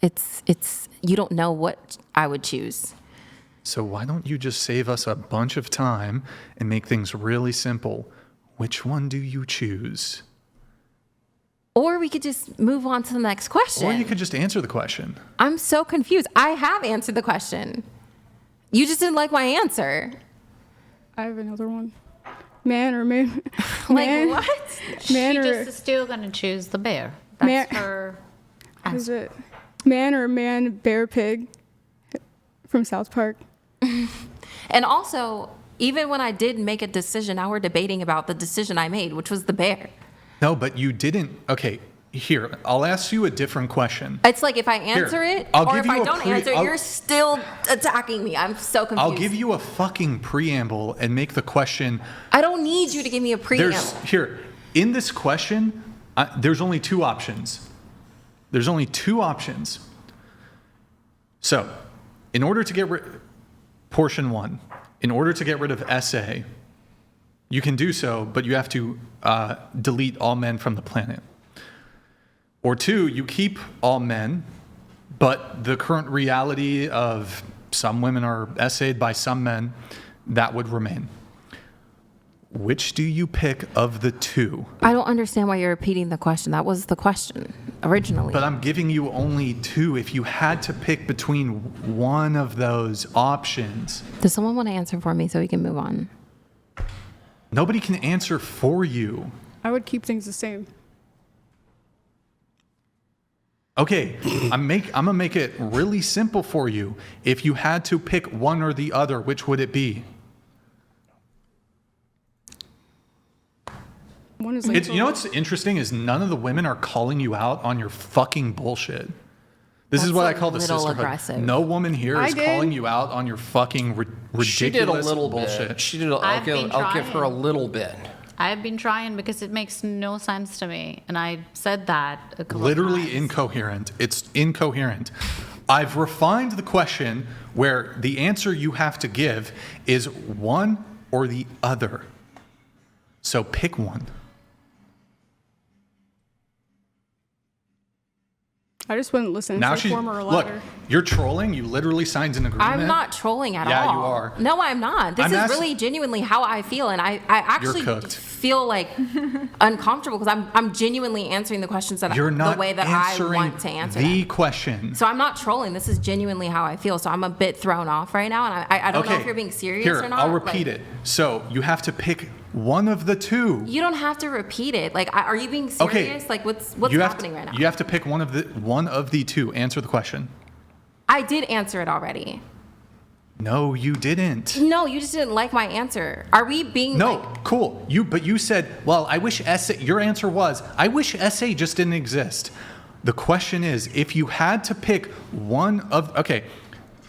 It's you don't know what I would choose. So why don't you just save us a bunch of time and make things really simple? Which one do you choose? Or we could just move on to the next question. Or you could just answer the question. I'm so confused. I have answered the question. You just didn't like my answer. I have another one. Man or man? Like man, what? Man She or just is still going to choose the bear. That's her what is answer. it? Man or man, bear, pig from South Park. And also, even when I did make a decision, now we're debating about the decision I made, which was the bear. No, but you didn't. Okay, here, I'll ask you a different question. It's like if I answer it, I'll or give if I you a don't answer it, you're still attacking me. I'm so confused. I'll give you a fucking preamble and make the question. I don't need you to give me a preamble. Here, in this question, there's only two options. There's only two options. So, in order to get portion one, in order to get rid of SA, you can do so, but you have to delete all men from the planet. Or two, you keep all men, but the current reality of some women are SA'd by some men, that would remain. Which do you pick of the two? I don't understand why you're repeating the question. That was the question originally. But I'm giving you only two. If you had to pick between one of those options. Does someone want to answer for me so we can move on? Nobody can answer for you. I would keep things the same. Okay, I'm gonna make it really simple for you. If you had to pick one or the other, which would it be? One is like You know what's interesting is none of the women are calling you out on your fucking bullshit. This is That's what I a call the little sisterhood. aggressive. No woman here I is did. calling you out on your fucking ridiculous She did a little bullshit. bit. She did. I'll I've been give her a trying. little bit. I've been trying because it makes no sense to me. And I said that a couple Literally of times. incoherent. It's incoherent. I've refined the question where the answer you have to give is one or the other. So pick one. I just wouldn't listen. Now It's like she former or look. louder. You're trolling. You literally signed an agreement. I'm not trolling at all. Yeah, you are. No, I'm not. This I'm is ask- really genuinely how I feel, and I actually cooked. feel like uncomfortable because I'm genuinely answering the questions that You're not the way that I answering want to answer the them. question. So I'm not trolling. This is genuinely how I feel. So I'm a bit thrown off right now, and I don't know if you're being serious Here, or not. I'll repeat it. So you have to pick one of the two. You don't have to repeat it. Like, are you being Okay. serious? Like, what's You have happening to, right now? You have to pick one of the two. Answer the question. I did answer it already. No, you didn't. No, you just didn't like my answer. Are we being No, like, cool. But you said, well, I wish essay. Your answer was, I wish essay just didn't exist. The question is, if you had to pick one of, okay,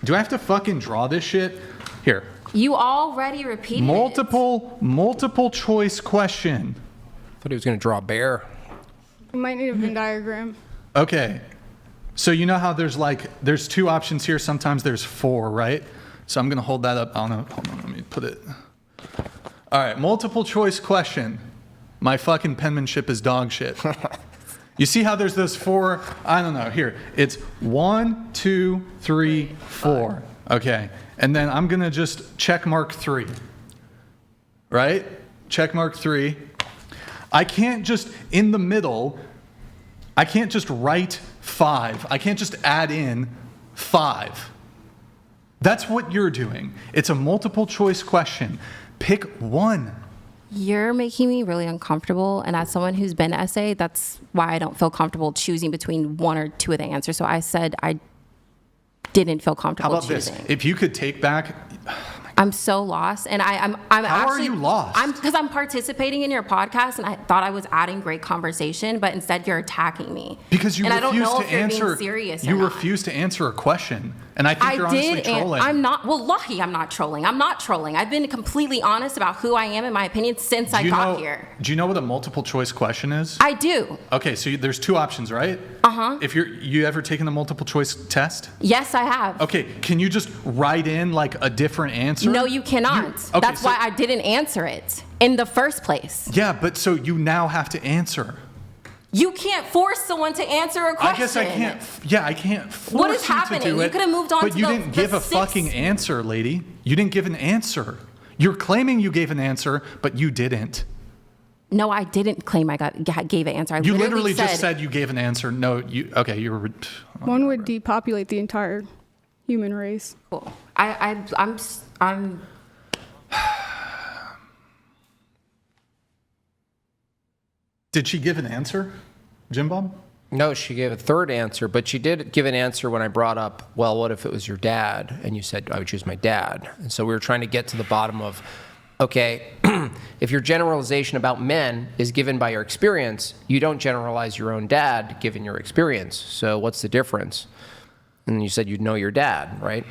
do I have to fucking draw this shit? Here, you already repeated it? multiple choice question. Thought he was going to draw a bear. You might need a Venn diagram. Okay, so you know how there's two options here. Sometimes there's four, right? So I'm gonna hold that up. I don't know. Hold on, let me put it. All right, multiple choice question. My fucking penmanship is dog shit. You see how there's those four? I don't know. Here, it's 1, 2, 3, 4. Okay, and then I'm gonna just check mark 3. Right? Check mark 3. I can't just in the middle. I can't just write 5. I can't just add in 5. That's what you're doing. It's a multiple choice question. Pick one. You're making me really uncomfortable. And as someone who's been essay, that's why I don't feel comfortable choosing between one or two of the answers. So I said I didn't feel How comfortable about choosing. this? If you could take back, I'm so lost, and I'm How actually. are you lost? Because I'm participating in your podcast, and I thought I was adding great conversation, but instead you're attacking me. because you and I don't refuse know to if you're answer, being serious or you not. refuse to answer a question, and I think you're honestly trolling. I'm not. Well, lucky I'm not trolling. I'm not trolling. I've been completely honest about who I am and my opinion since I got here. Do you know what a multiple choice question is? I do. Okay, so there's two options, right? Uh-huh. If you ever taken a multiple choice test? Yes, I have. Okay, can you just write in like a different answer? No, you cannot. okay, That's so- why I didn't answer it in the first place. Yeah, but so you now have to answer. You can't force someone to answer a question. I guess I can't. Yeah, I can't force What is you happening? to do You it. could have moved on but to you the- didn't the give a sixth- fucking answer, lady. You didn't give an answer. You're claiming you gave an answer, but you didn't. No, I didn't claim I gave an answer. I You literally just said you gave an answer. No, you. Okay, you were. One would depopulate the entire human race. Cool. I'm. Did she give an answer, Jim Bob? No, she gave a third answer, but she did give an answer when I brought up, well, what if it was your dad? And you said, I would choose my dad. And so we were trying to get to the bottom of, okay, if your generalization about men is given by your experience, you don't generalize your own dad given your experience. So what's the difference? And you said you'd know your dad, right?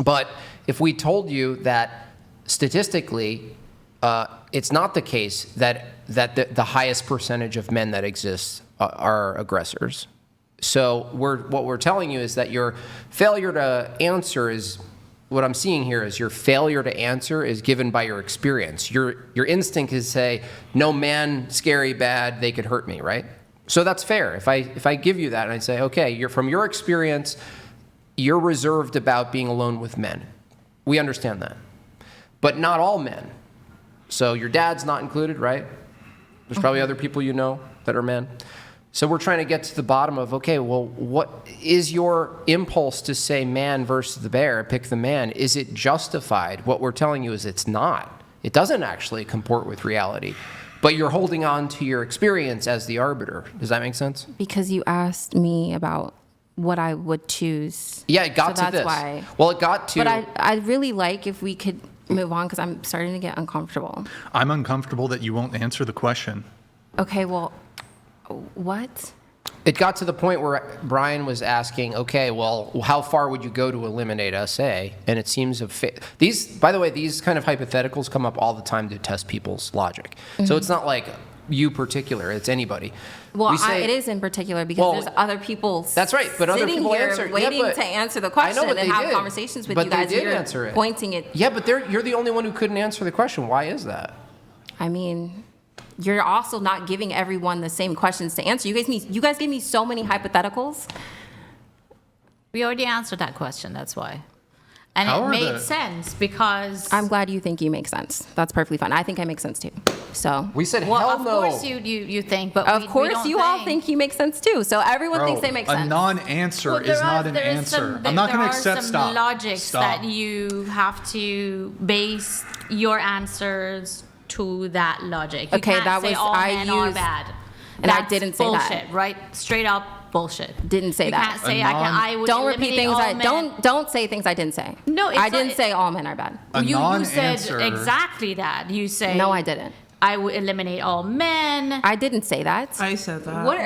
But if we told you that statistically, it's not the case that the highest percentage of men that exist are aggressors. So what we're telling you is that your failure to answer is, what I'm seeing here is your failure to answer is given by your experience. Your instinct is to say, no man, scary, bad, they could hurt me, right? So that's fair. If I give you that and I say, okay, from your experience, you're reserved about being alone with men. We understand that. But not all men. So your dad's not included, right? There's probably other people you know that are men. So we're trying to get to the bottom of, okay, well, what is your impulse to say man versus the bear, pick the man? Is it justified? What we're telling you is it's not. It doesn't actually comport with reality. But you're holding on to your experience as the arbiter. Does that make sense? Because you asked me about what I would choose. Yeah, it got so to this. That's why. Well, it got to... But I'd really like if we could move on because I'm starting to get uncomfortable. I'm uncomfortable that you won't answer the question. Okay, well, what? It got to the point where Brian was asking, okay, well, how far would you go to eliminate SA? And it seems these, by the way, these kind of hypotheticals come up all the time to test people's logic. Mm-hmm. So it's not like you particular, it's anybody. Well, it is in particular because there's other people. That's right, but other people answer, waiting to answer the question and have conversations with you guys. They did answer it. Pointing it. Yeah, but you're the only one who couldn't answer the question. Why is that? I mean, you're also not giving everyone the same questions to answer. You guys gave me so many hypotheticals. We already answered that question, that's why. And it made sense because... I'm glad you think you make sense. That's perfectly fine. I think I make sense too. So we said well, hell no. Of course you think, but of course you all think you make sense too. So everyone thinks they make sense. A non-answer is not an answer. I'm not going to accept. Stop. There are some logics that you have to base your answers to that logic. You can't that say was all men are used, bad. and I didn't say bullshit, that. Right? Straight up bullshit. Didn't say you that. You can't say I would don't repeat things. Don't say things I didn't say. No, I didn't say all men are bad. You said exactly that. You say no, I didn't. I would eliminate all men. I didn't say that. I said that. What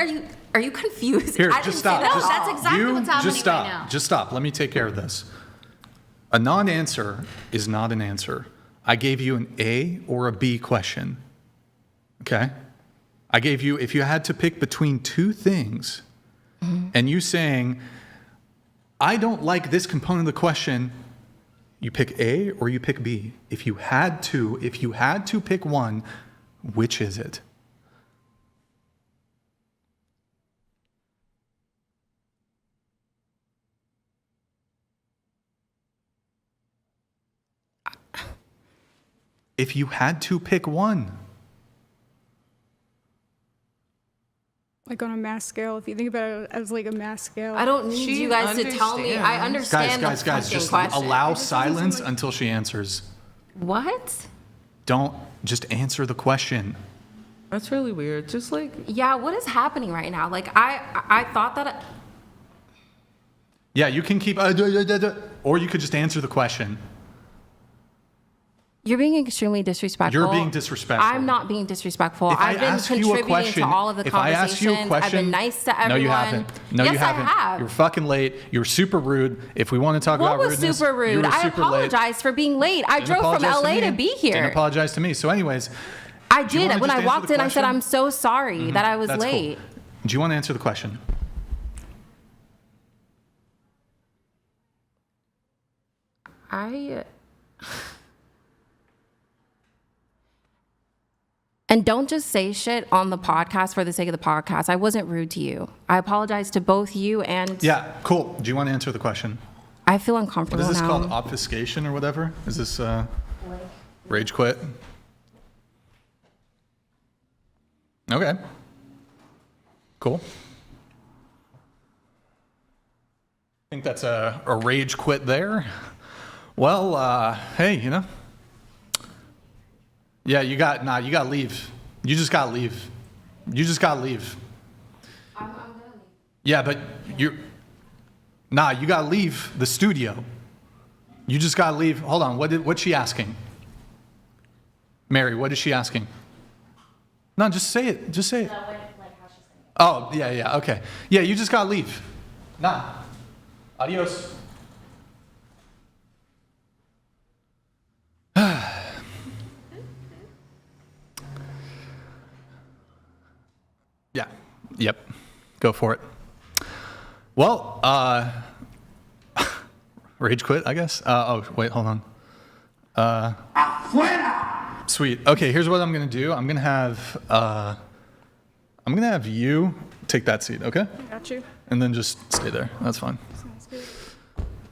are you confused? Here, I just didn't stop. say that. No, that's exactly what's happening just stop. right now. Just stop. Let me take care of this. A non-answer is not an answer. I gave you an A or a B question. Okay? I gave you, if you had to pick between two things, and you saying, I don't like this component of the question, you pick A or you pick B. If you had to pick one, which is it? If you had to pick one. Like on a mass scale, if you think about it as like a mass scale. I don't need you guys to tell me. I understand Guys, the fucking just question. allow silence until she answers. What? Don't just answer the question. That's really weird. Just like Yeah, what is happening right now? Like I thought that. Yeah, you can keep, or you could just answer the question. You're being extremely disrespectful. You're being disrespectful. I'm not being disrespectful. If I I've been ask you a contributing question, to all of the if I ask you a conversations. question, I've been nice to everyone. No, you haven't. No, yes, you haven't. I have. You're fucking late. You're super rude. If we want to talk What about was rudeness, super you rude? were I super late. apologize for being late. I Didn't drove from apologize LA to me. be here. Didn't apologize to me. So anyways. I do you did. wanna When just I answer walked the in, I said, question? I'm so sorry that I was That's late. cool. Do you want to answer the question? A And don't just say shit on the podcast for the sake of the podcast. I wasn't rude to you. I apologize to both you and... Yeah, cool. Do you want to answer the question? I feel What uncomfortable is this now. called? Obfuscation or whatever? Is this rage quit? Okay. Cool. I think that's a rage quit there. Well, hey, you know. Yeah, you got to leave. You just got to leave. You just got to leave. I'm gonna leave. Yeah, but you got to leave the studio. You just got to leave. Hold on. What's she asking? Mary, what is she asking? No, just say it. Just say it. Oh, yeah, okay. Yeah, you just got to leave. Nah. Adios. Yeah. Yep. Go for it. Well, rage quit, I guess. Oh, wait, hold on. Sweet. Okay, here's what I'm gonna do. I'm gonna have you take that seat, okay? Got you. And then just stay there. That's fine. Sounds good.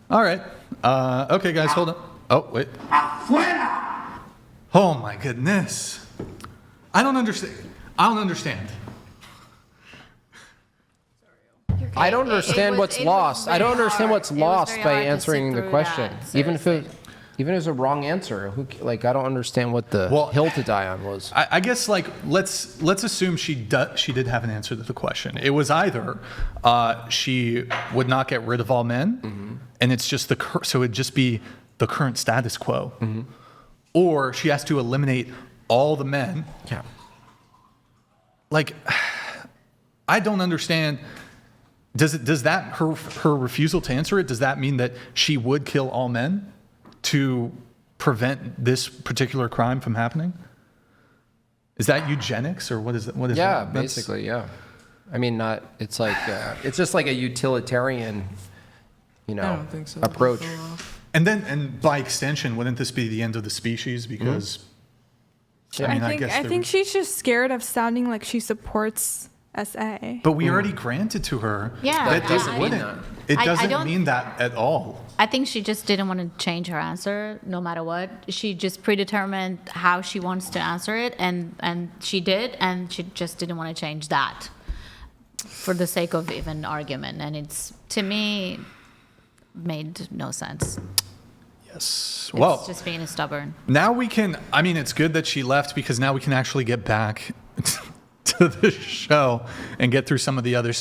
All right. Okay, guys, hold on. Oh, wait. Oh my goodness. I don't understand. I don't understand. I don't understand what's lost. I don't understand what's lost by answering the question. Even if it was a wrong answer, I don't understand what the hill to die on was. I guess let's assume she did have an answer to the question. It was either she would not get rid of all men, and it's just so it'd just be the current status quo, or she has to eliminate all the men. Yeah. I don't understand. Does that her refusal to answer it? Does that mean that she would kill all men to prevent this particular crime from happening? Is that eugenics or what is it? What is Yeah, that? basically, yeah. I mean, it's like it's just like a utilitarian, I don't think so. approach. And by extension, wouldn't this be the end of the species? Because I think she's just scared of sounding like she supports SA. But we already granted to her. Yeah, that this I- wouldn't. It I doesn't don't- mean that at all. I think she just didn't want to change her answer no matter what. She just predetermined how she wants to answer it, and she did, and she just didn't want to change that for the sake of even argument. And it's, to me, made no sense. Yes. It's just being stubborn. Now we can, it's good that she left because now we can actually get back to the show and get through some of the other